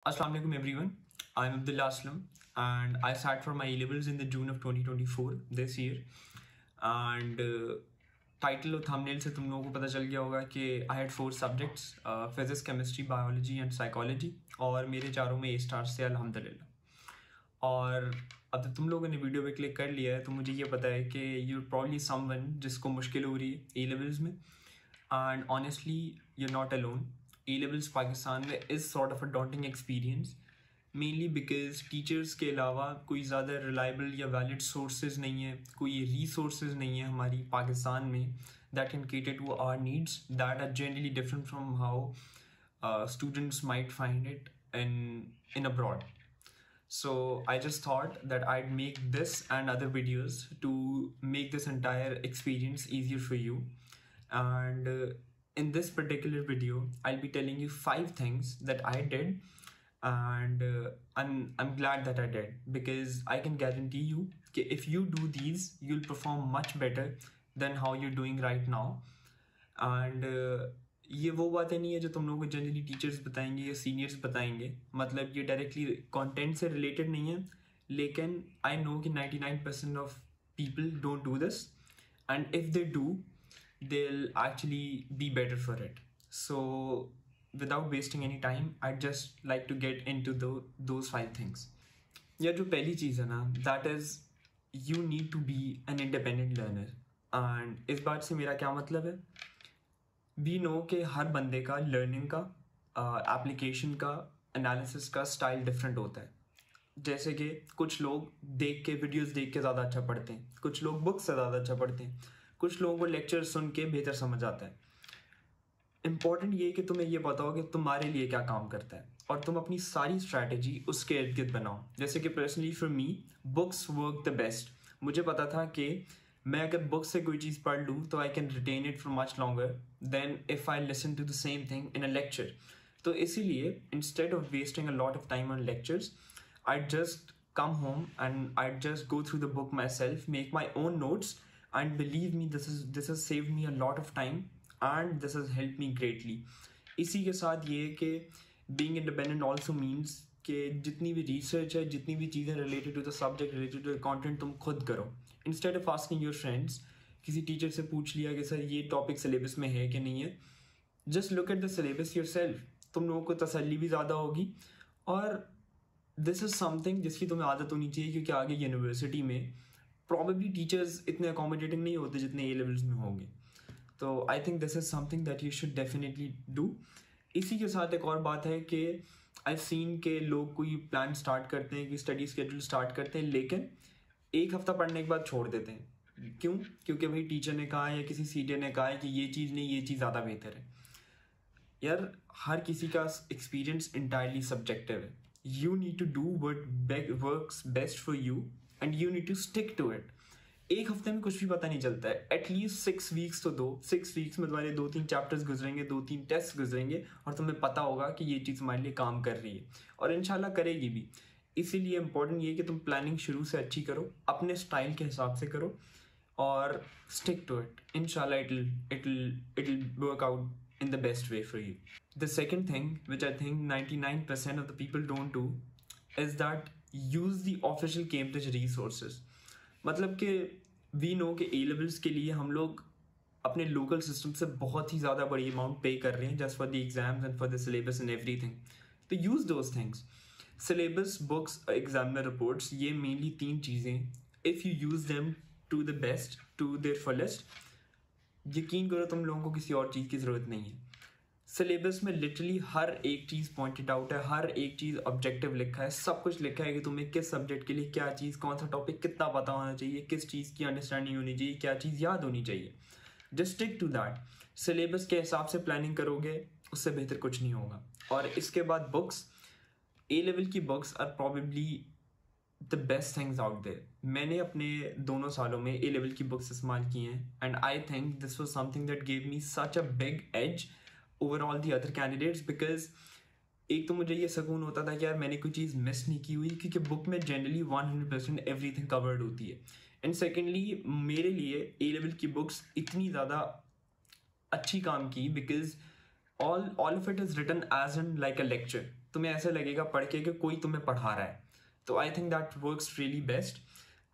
Assalamu alaikum everyone. I'm Abdullah Aslam and I sat for my A-levels in the June of 2024 this year. And title और thumbnail से तुम लोगों को पता चल गया होगा कि I had 4 subjects, physics, chemistry, biology and psychology, और मेरे चारों में A stars थे अल्हम्दुलिल्लाह। और अब तक तुम लोगों ने वीडियो पे क्लिक कर लिया है तो मुझे ये पता है कि you're probably someone जिसको मुश्किल हो रही है A-levels में, and honestly you're not alone. A-levels Pakistan में is sort of a daunting experience, mainly because teachers के अलावा कोई ज़्यादा reliable या valid sources नहीं है, कोई resources नहीं है हमारी पाकिस्तान में that can cater to our needs that are generally different from how students might find it in abroad. So I just thought that I'd make this and other videos to make this entire experience easier for you. And in this particular video, I'll be telling you 5 things that I did, and I'm glad that I did, because I can guarantee you that if you do these, you'll perform much better than how you're doing right now. And ये वो बातें नहीं है जो तुम लोगों को generally teachers बताएंगे या सीनियर्स बताएंगे, मतलब ये डायरेक्टली कंटेंट से रिलेटेड नहीं है, लेकिन आई नो कि 99% of people don't do this, and if they do they'll actually be better for it. So without wasting any time, I'd just like to get into those 5 things. Yeah, जो पहली चीज़ है ना, that is you need to be an independent learner. And इस बात से मेरा क्या मतलब है? We know कि हर बंदे का लर्निंग का, एप्लीकेशन का, एनालिसिस का स्टाइल डिफरेंट होता है. जैसे कि कुछ लोग देख के वीडियोस देख के ज़्यादा अच्छा पढ़ते हैं, कुछ लोग बुक्स से ज़्यादा अच्छा पढ़ते हैं, कुछ लोगों को लेक्चर सुन के बेहतर समझ आता है. इम्पॉर्टेंट ये कि तुम्हें ये पता हो कि तुम्हारे लिए क्या काम करता है और तुम अपनी सारी स्ट्रैटेजी उसके इर्द गिर्द बनाओ. जैसे कि personally for me books work the best. मुझे पता था कि मैं अगर बुक से कोई चीज़ पढ़ लूँ तो I can retain it for much longer than if I listen to the same thing in a lecture. तो इसीलिए instead of wasting a lot of time on lectures, I just come home and I'd just go through the book myself, make my own notes, and believe me, this has saved me a lot of time and this has helped me greatly. इसी के साथ ये कि being independent also means कि जितनी भी research है, जितनी भी चीज़ें related to the subject, related to the content, तुम खुद करो. Instead of asking your friends, किसी टीचर से पूछ लिया कि सर ये टॉपिक सिलेबस में है कि नहीं है, just look at the syllabus yourself. तुम लोगों को तसल्ली भी ज़्यादा होगी, और दिस इज़ समथिंग जिसकी तुम्हें आदत होनी चाहिए, क्योंकि आगे यूनिवर्सिटी में प्रॉबेबली टीचर्स इतने अकोमोडेटिंग नहीं होते जितने ए लेवल्स में होंगे. तो I think this is something that you should definitely do. इसी के साथ एक और बात है कि आई सीन के लोग कोई प्लान स्टार्ट करते हैं, कोई स्टडी स्केड्यूल स्टार्ट करते हैं, लेकिन एक हफ्ता पढ़ने के बाद छोड़ देते हैं. क्यों? क्योंकि भाई टीचर ने कहा या किसी सीनियर ने कहा है कि ये चीज़ नहीं, ये चीज़ ज़्यादा बेहतर है. यार हर किसी का एक्सपीरियंस इंटायरली सब्जेक्टिव है. You need to do what works best for you and you need to stick to it. एक हफ्ते में कुछ भी पता नहीं चलता है. एटलीस्ट 6 वीक्स तो दो. 6 वीक्स में तुम्हारे 2-3 चैप्टर्स गुजरेंगे, 2-3 टेस्ट गुजरेंगे, और तुम्हें पता होगा कि ये चीज़ हमारे लिए काम कर रही है और इंशाल्लाह करेगी भी. इसीलिए इम्पोर्टेंट ये कि तुम प्लानिंग शुरू से अच्छी करो, अपने स्टाइल के हिसाब से करो और स्टिक टू इट. इंशाल्लाह it'll work out in the best way for you. The second thing, which I think 99% of the people don't do, is that use the official Cambridge resources. मतलब कि we know कि A levels के लिए हम लोग अपने local system से बहुत ही ज़्यादा बड़ी amount pay कर रहे हैं just for the exams and for the syllabus and everything. तो use those things. Syllabus, books, examiner reports, ये mainly 3 चीज़ें. If you use them to the best, to their fullest, यकीन करो तुम लोगों को किसी और चीज़ की ज़रूरत नहीं है. सिलेबस में लिटरली हर एक चीज़ पॉइंटेड आउट है, हर एक चीज़ ऑब्जेक्टिव लिखा है, सब कुछ लिखा है कि तुम्हें किस सब्जेक्ट के लिए क्या चीज़, कौन सा टॉपिक कितना पता होना चाहिए, किस चीज़ की अंडरस्टैंडिंग होनी चाहिए, क्या चीज़ याद होनी चाहिए. Just stick to that. Syllabus के हिसाब से प्लानिंग करोगे, उससे बेहतर कुछ नहीं होगा. और इसके बाद बुक्स, ए लेवल की books are probably the best things out there. मैंने अपने दोनों सालों में ए लेवल की बुक्स इस्तेमाल की हैं, and I think this was something that gave me such a big edge over all the other candidates. Because एक तो मुझे ये सुकून होता था कि यार मैंने कोई चीज़ मिस नहीं की हुई, क्योंकि बुक में जनरली 100% एवरीथिंग कवर्ड होती है. एंड सेकेंडली मेरे लिए ए लेवल की बुक्स इतनी ज़्यादा अच्छी काम की because all of it is written as in like a lecture. तुम्हें ऐसा लगेगा पढ़ के कि कोई तुम्हें पढ़ा रहा है. तो I think that works really best.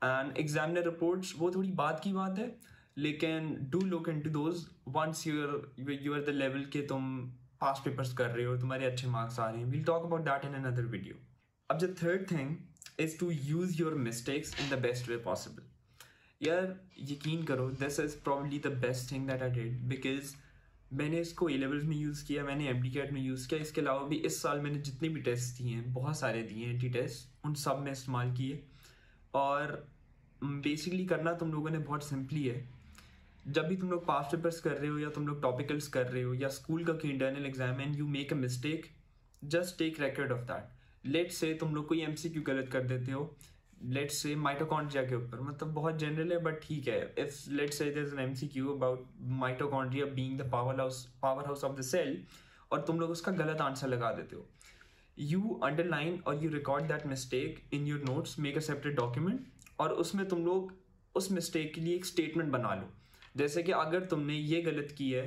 And examiner reports वो थोड़ी बात की बात है, लेकिन do look into those once you are the level के तुम पास पेपर्स कर रहे हो, तुम्हारे अच्छे मार्क्स आ रहे हैं. We'll talk about that in another video. अब the third thing is to use your mistakes in the best way possible. यार यकीन करो, this is probably the best thing that I did, because मैंने इसको A levels में use किया, मैंने MD-CAT में यूज़ किया. इसके अलावा भी इस साल मैंने जितने भी टेस्ट दिए हैं, बहुत सारे दिए हैं टेस्ट, उन सब में इस्तेमाल किए. और बेसिकली करना तुम लोगों ने बहुत सिंपली है. जब भी तुम लोग पास पेपर्स कर रहे हो या तुम लोग टॉपिकल्स कर रहे हो या स्कूल का कोई internal exam and you make a mistake, just take record of that. Let's say तुम लोग कोई MCQ गलत कर देते हो, लेट्स से माइटोकॉन्ड्रिया के ऊपर, मतलब बहुत जनरल है बट ठीक है. If let's say there is an MCQ about mitochondria being the power house of the cell, और तुम लोग उसका गलत आंसर लगा देते हो, यू अंडरलाइन और you record that mistake in your notes, make a separate document, और उसमें तुम लोग उस मिस्टेक के लिए एक स्टेटमेंट बना लो. जैसे कि अगर तुमने ये गलत की है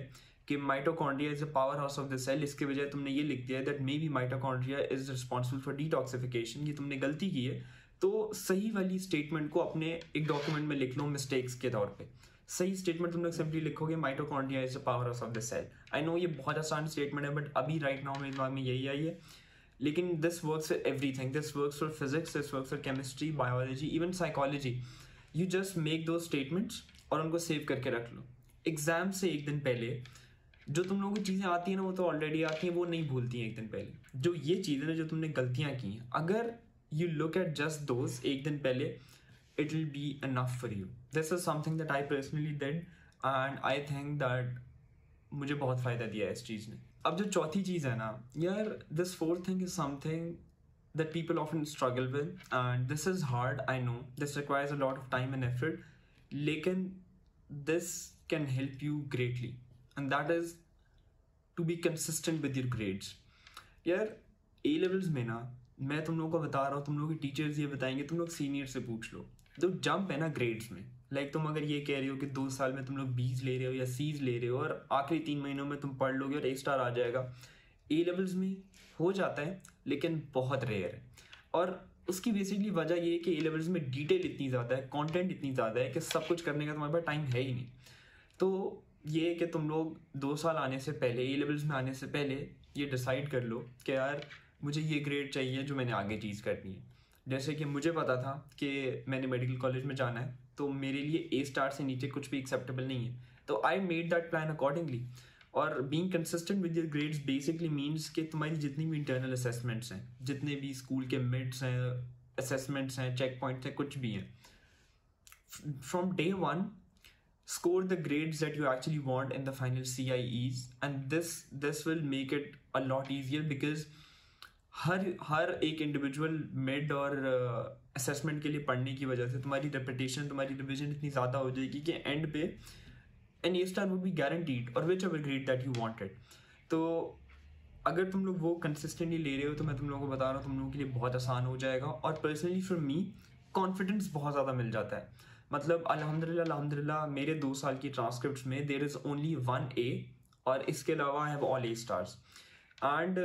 कि mitochondria is a power house of the cell, इसके बजाय तुमने ये लिख दिया है that may be mitochondria is responsible for detoxification, ये तुमने गलती की है, तो सही वाली स्टेटमेंट को अपने एक डॉक्यूमेंट में लिख लो मिस्टेक्स के तौर पे. सही स्टेटमेंट तुम लोग सिंपली लिखोगे mitochondria is a power house of the cell. I know ये बहुत आसान स्टेटमेंट है बट अभी राइट नाउ मेरे दिमाग में यही आई है, लेकिन this works for everything. This works for physics, this works for chemistry, biology, even psychology. You just make दो स्टेटमेंट्स और उनको सेव करके रख लो. एग्जाम से एक दिन पहले जो तुम लोगों को चीज़ें आती हैं ना, वो तो ऑलरेडी आती हैं, वो नहीं भूलती हैं एक दिन पहले. जो ये चीज़ें ना जो तुमने गलतियाँ की हैं, अगर you look at just those एक दिन पहले, it will be enough for you. This is something that I personally did and I think that मुझे बहुत फ़ायदा दिया है इस चीज़ ने. अब जो चौथी चीज़ है ना यार, this fourth thing is something that people often struggle with and this is hard, I know. This requires a lot of time and effort, लेकिन this can help you greatly and that is to be consistent with your grades. यार A levels में ना मैं तुम लोगों को बता रहा हूँ, तुम लोगों के टीचर्स ये बताएंगे, तुम लोग सीनियर से पूछ लो. तो जंप है ना ग्रेड्स में, लाइक तुम अगर ये कह रहे हो कि 2 साल में तुम लोग B's ले रहे हो या C's ले रहे हो और आखिरी 3 महीनों में तुम पढ़ लोगे और A स्टार आ जाएगा. A लेवल्स में हो जाता है लेकिन बहुत रेयर है, और उसकी बेसिकली वजह ये है कि A लेवल्स में डिटेल इतनी ज़्यादा है, कॉन्टेंट इतनी ज़्यादा है कि सब कुछ करने का तुम्हारे पास टाइम है ही नहीं. तो ये है कि तुम लोग 2 साल आने से पहले, A लेवल्स में आने से पहले ये डिसाइड कर लो कि यार मुझे ये ग्रेड चाहिए जो मैंने आगे चीज़ करनी है. जैसे कि मुझे पता था कि मैंने मेडिकल कॉलेज में जाना है, तो मेरे लिए A स्टार से नीचे कुछ भी एक्सेप्टेबल नहीं है, तो I made that plan accordingly. और being consistent with your grades basically means कि तुम्हारी जितनी भी इंटरनल असेसमेंट्स हैं, जितने भी स्कूल के मिड्स हैं, असेसमेंट्स हैं, चेक पॉइंट्स हैं, कुछ भी हैं, from day 1 score the grades that you actually want in the final CIEs, and this will make it a lot easier because हर एक इंडिविजुअल मिड और असेसमेंट के लिए पढ़ने की वजह से तुम्हारी रेपिटेशन, तुम्हारी रिविजन इतनी ज़्यादा हो जाएगी कि एंड पे an A star would be guaranteed और whichever grade that you wanted. तो अगर तुम लोग वो कंसिस्टेंटली ले रहे हो तो मैं तुम लोगों को बता रहा हूँ, तुम लोगों के लिए बहुत आसान हो जाएगा. और पर्सनली फॉर मी कॉन्फिडेंस बहुत ज़्यादा मिल जाता है. मतलब अल्हम्दुलिल्लाह मेरे 2 साल की ट्रांसक्रिप्ट्स में देयर इज़ ओनली 1 A और इसके अलावा I have all A stars. And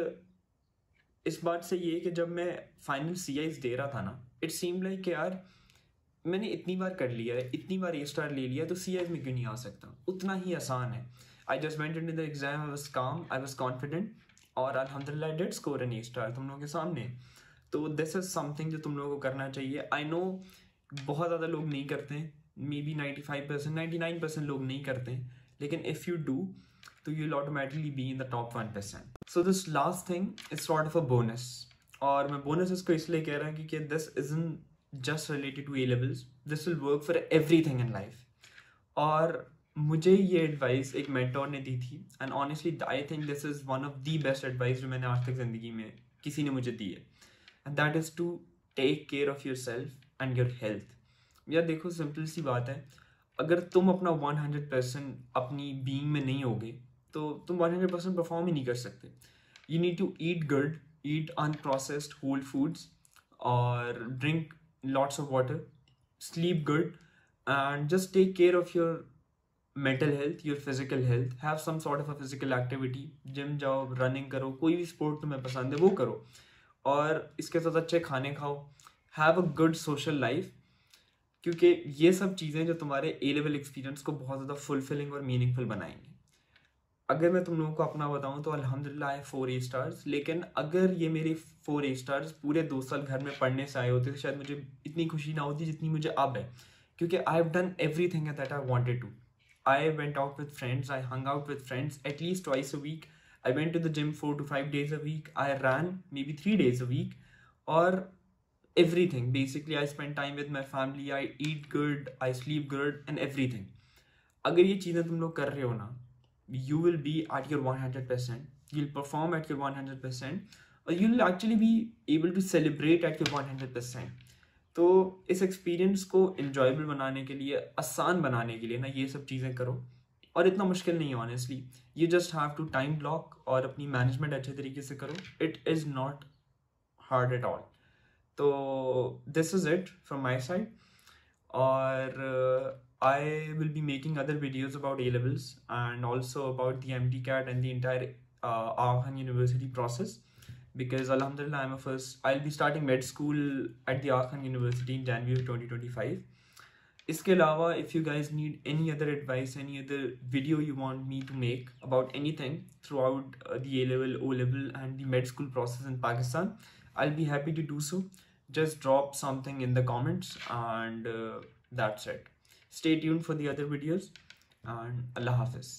इस बात से ये कि जब मैं फाइनल CIs दे रहा था ना, इट सीम लाइक कि यार मैंने इतनी बार कर लिया है, इतनी बार A स्टार ले लिया, तो CIs में क्यों नहीं आ सकता, उतना ही आसान है. I just went into the exam, I was calm, I was confident और अल्हम्दुलिल्लाह I did score an A star तुम लोगों के सामने. तो दिस इज समथिंग जो तुम लोगों को करना चाहिए. आई नो बहुत ज़्यादा लोग नहीं करते हैं, मे बी 95%, 99% लोग नहीं करते हैं, लेकिन इफ़ यू डू तो you'll automatically be in the top 1%. So this last thing is sort of a bonus. और मैं bonus इसको इसलिए कह रहा हूँ क्योंकि this isn't just related to A levels. This will work for everything in life. और मुझे ये advice एक mentor ने दी थी and honestly I think this is one of the best advice जो मैंने आज तक ज़िंदगी में किसी ने मुझे दी है. And that is to take care of yourself and your health. यार देखो सिंपल सी बात है, अगर तुम अपना 100% अपनी बीइंग में नहीं होगे तो तुम 100% परफॉर्म ही नहीं कर सकते. You need to eat good, eat unprocessed whole foods और drink lots of water, sleep good and just take care of your mental health, your physical health. Have some sort of a physical activity. Gym जाओ, running करो, कोई भी sport तुम्हें पसंद है वो करो, और इसके साथ अच्छे खाने खाओ. Have a good social life, क्योंकि ये सब चीज़ें जो तुम्हारे ए लेवल एक्सपीरियंस को बहुत ज़्यादा फुलफिलिंग और मीनिंगफुल बनाएंगी. अगर मैं तुम लोगों को अपना बताऊं तो अल्हम्दुलिल्लाह आई 4 A स्टार्स. लेकिन अगर ये मेरे 4 A स्टार्स पूरे 2 साल घर में पढ़ने से आए होते तो शायद मुझे इतनी खुशी ना होती जितनी मुझे अब है, क्योंकि I have done everything that I wanted to. I went out with friends, I hung out with friends at least twice a week. I went to the gym 4 to 5 days a week. I ran maybe 3 days a week. Or everything. Basically, I spend time with my family, I eat good, I sleep good, and everything. अगर ये चीज़ें तुम लोग कर रहे हो ना, you will be at your 100%. You'll perform at your 100%. Or you'll actually be able to celebrate at your 100%. तो इस एक्सपीरियंस को इन्जॉयबल बनाने के लिए, आसान बनाने के लिए ना, ये सब चीज़ें करो. और इतना मुश्किल नहीं है honestly. You just have to time block और अपनी मैनेजमेंट अच्छे तरीके से करो. It is not hard at all. तो this is it from my side. और I will be making other videos about A levels and also about the MTCAT and the entire Aga Khan University process. Because alhamdulillah I'll be starting med school at the Aga Khan University in January 2025. इसके अलावा if you guys need any other advice, any other video you want me to make about anything throughout the A level, O level and the med school process in Pakistan, I'll be happy to do so. Just drop something in the comments and that's it. Stay tuned for the other videos and Allah Hafiz.